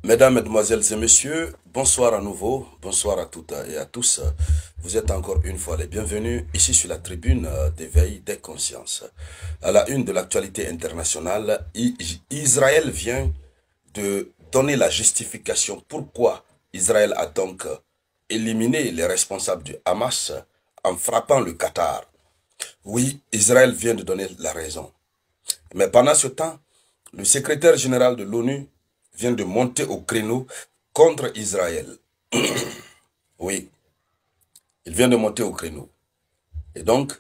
Mesdames, Mesdemoiselles et Messieurs, bonsoir à nouveau, bonsoir à toutes et à tous. Vous êtes encore une fois les bienvenus ici sur la tribune d'éveil des consciences. À la une de l'actualité internationale, Israël vient de donner la justification pourquoi Israël a donc éliminé les responsables du Hamas en frappant le Qatar. Oui, Israël vient de donner la raison. Mais pendant ce temps, le secrétaire général de l'ONU vient de monter au créneau contre Israël. Oui, il vient de monter au créneau. Et donc,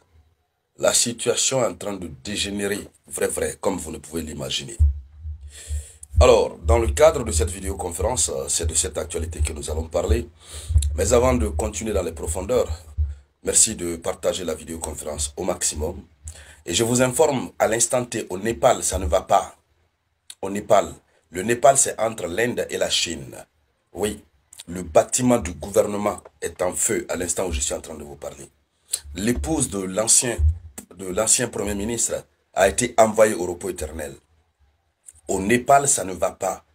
la situation est en train de dégénérer, vrai, comme vous ne pouvez l'imaginer. Alors, dans le cadre de cette vidéoconférence, c'est de cette actualité que nous allons parler. Mais avant de continuer dans les profondeurs, merci de partager la vidéoconférence au maximum. Et je vous informe, à l'instant T, au Népal, ça ne va pas. Au Népal, le Népal, c'est entre l'Inde et la Chine. Oui, le bâtiment du gouvernement est en feu à l'instant où je suis en train de vous parler. L'épouse de l'ancien Premier ministre a été envoyée au repos éternel. Au Népal, ça ne va pas.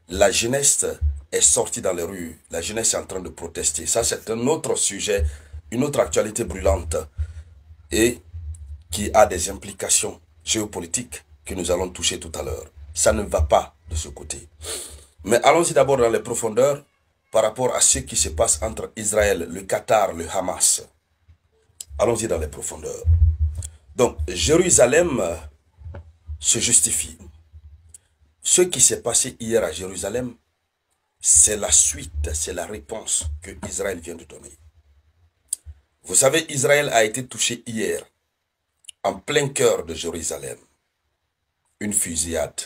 La jeunesse est sortie dans les rues. La jeunesse est en train de protester. Ça, c'est un autre sujet, une autre actualité brûlante et qui a des implications géopolitiques que nous allons toucher tout à l'heure. Ça ne va pas de ce côté. Mais allons-y d'abord dans les profondeurs par rapport à ce qui se passe entre Israël, le Qatar, le Hamas. Allons-y dans les profondeurs. Donc, Jérusalem se justifie. Ce qui s'est passé hier à Jérusalem, c'est la suite, c'est la réponse que Israël vient de donner. Vous savez, Israël a été touché hier, en plein cœur de Jérusalem. Une fusillade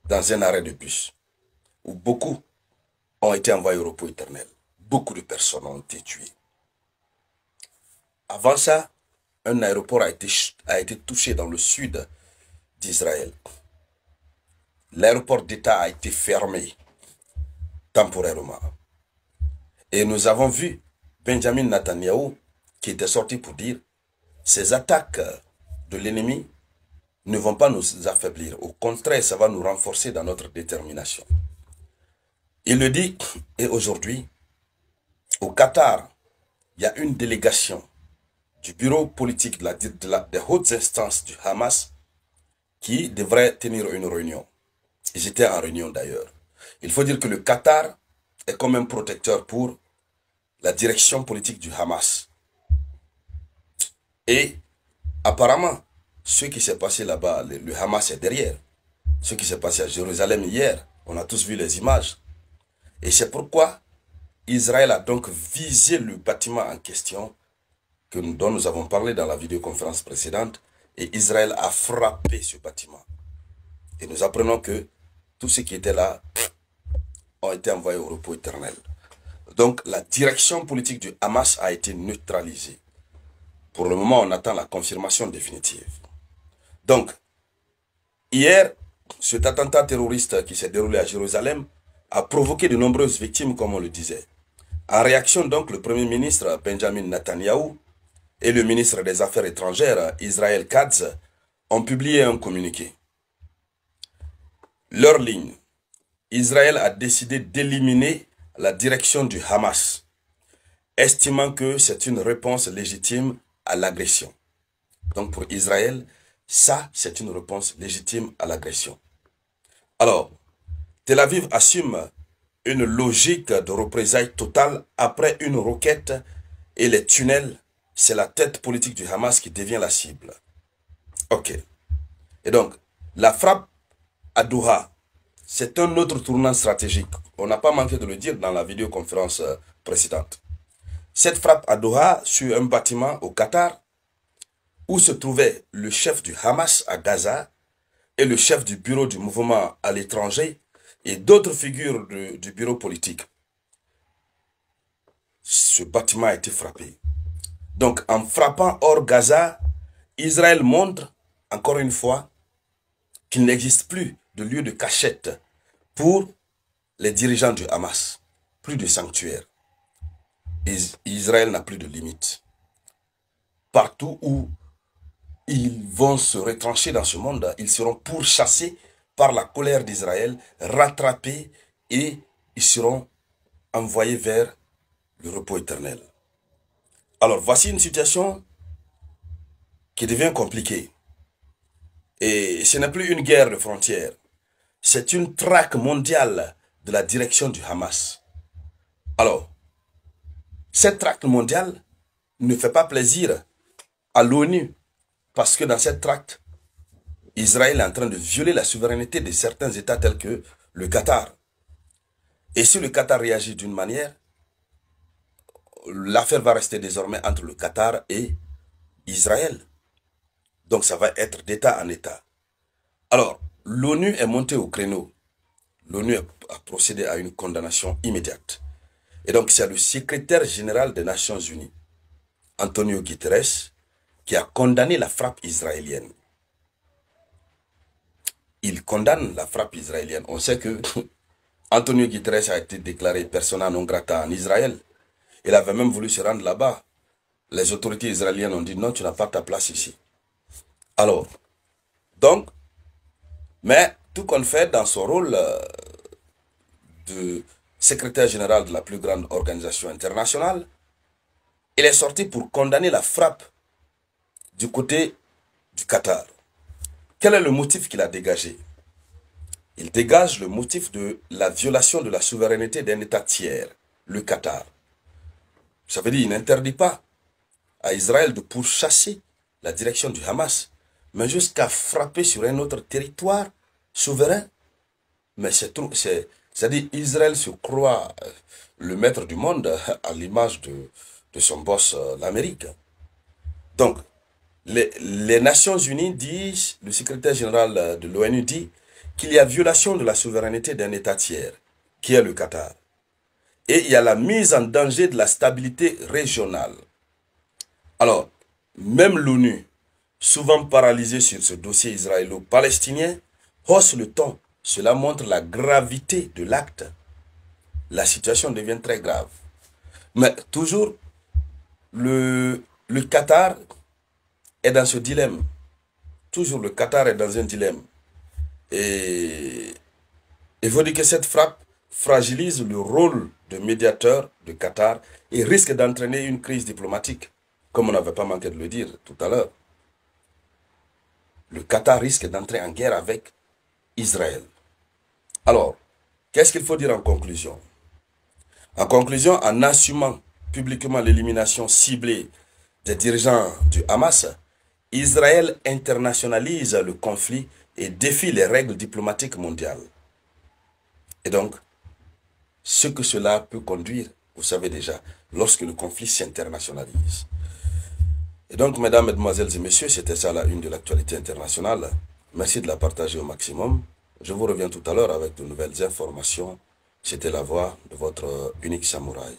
dans un arrêt de bus, où beaucoup ont été envoyés au repos éternel. Beaucoup de personnes ont été tuées. Avant ça, un aéroport a été touché dans le sud d'Israël. L'aéroport d'État a été fermé temporairement. Et nous avons vu Benjamin Netanyahu qui était sorti pour dire ces attaques de l'ennemi ne vont pas nous affaiblir. Au contraire, ça va nous renforcer dans notre détermination. Il le dit, et aujourd'hui, au Qatar, il y a une délégation du bureau politique des hautes instances du Hamas qui devrait tenir une réunion. Ils étaient en réunion d'ailleurs. Il faut dire que le Qatar est comme un protecteur pour la direction politique du Hamas. Et apparemment, ce qui s'est passé là-bas, le Hamas est derrière. Ce qui s'est passé à Jérusalem hier, on a tous vu les images. Et c'est pourquoi Israël a donc visé le bâtiment en question dont nous avons parlé dans la vidéoconférence précédente, et Israël a frappé ce bâtiment. Et nous apprenons que tous ceux qui étaient là ont été envoyés au repos éternel. Donc la direction politique du Hamas a été neutralisée. Pour le moment, on attend la confirmation définitive. Donc, hier, cet attentat terroriste qui s'est déroulé à Jérusalem a provoqué de nombreuses victimes, comme on le disait. En réaction, donc, le Premier ministre Benjamin Netanyahu et le ministre des Affaires étrangères, Israël Katz, ont publié un communiqué. Leur ligne. Israël a décidé d'éliminer la direction du Hamas, estimant que c'est une réponse légitime à l'agression. Donc pour Israël, ça, c'est une réponse légitime à l'agression. Alors, Tel Aviv assume une logique de représailles totale après une roquette et les tunnels. C'est la tête politique du Hamas qui devient la cible. Ok. Et donc, la frappe à Doha, c'est un autre tournant stratégique. On n'a pas manqué de le dire dans la vidéoconférence précédente. Cette frappe à Doha, sur un bâtiment au Qatar, où se trouvait le chef du Hamas à Gaza et le chef du bureau du mouvement à l'étranger et d'autres figures du bureau politique. Ce bâtiment a été frappé. Donc, en frappant hors Gaza, Israël montre, encore une fois, qu'il n'existe plus de lieu de cachette pour les dirigeants du Hamas. Plus de sanctuaire. Israël n'a plus de limite. Partout où ils vont se retrancher dans ce monde, ils seront pourchassés par la colère d'Israël, rattrapés et ils seront envoyés vers le repos éternel. Alors, voici une situation qui devient compliquée. Et ce n'est plus une guerre de frontières. C'est une traque mondiale de la direction du Hamas. Alors, cette traque mondiale ne fait pas plaisir à l'ONU parce que dans cette traque, Israël est en train de violer la souveraineté de certains États tels que le Qatar. Et si le Qatar réagit d'une manière, l'affaire va rester désormais entre le Qatar et Israël. Donc ça va être d'État en État. Alors, l'ONU est montée au créneau. L'ONU a procédé à une condamnation immédiate. Et donc c'est le secrétaire général des Nations Unies, Antonio Guterres, qui a condamné la frappe israélienne. Il condamne la frappe israélienne. On sait que Antonio Guterres a été déclaré persona non grata en Israël. Il avait même voulu se rendre là-bas. Les autorités israéliennes ont dit non, tu n'as pas ta place ici. Alors, donc, mais tout qu'on fait dans son rôle de secrétaire général de la plus grande organisation internationale, il est sorti pour condamner la frappe du côté du Qatar. Quel est le motif qu'il a dégagé? Il dégage le motif de la violation de la souveraineté d'un État tiers, le Qatar. Ça veut dire qu'il n'interdit pas à Israël de pourchasser la direction du Hamas, mais jusqu'à frapper sur un autre territoire souverain. Mais c'est-à-dire Israël se croit le maître du monde à l'image de son boss, l'Amérique. Donc, les Nations Unies disent, le secrétaire général de l'ONU dit qu'il y a violation de la souveraineté d'un État tiers, qui est le Qatar. Et il y a la mise en danger de la stabilité régionale. Alors, même l'ONU, souvent paralysée sur ce dossier israélo-palestinien, hausse le ton. Cela montre la gravité de l'acte. La situation devient très grave. Mais toujours, le Qatar est dans ce dilemme. Toujours le Qatar est dans un dilemme. Et il faut dire que cette frappe fragilise le rôle de médiateur de Qatar et risque d'entraîner une crise diplomatique, comme on n'avait pas manqué de le dire tout à l'heure. Le Qatar risque d'entrer en guerre avec Israël. Alors, qu'est-ce qu'il faut dire en conclusion? En conclusion, en assumant publiquement l'élimination ciblée des dirigeants du Hamas, Israël internationalise le conflit et défie les règles diplomatiques mondiales. Et donc, ce que cela peut conduire, vous savez déjà, lorsque le conflit s'internationalise. Et donc, mesdames, mesdemoiselles et messieurs, c'était ça la une de l'actualité internationale. Merci de la partager au maximum. Je vous reviens tout à l'heure avec de nouvelles informations. C'était la voix de votre unique samouraï.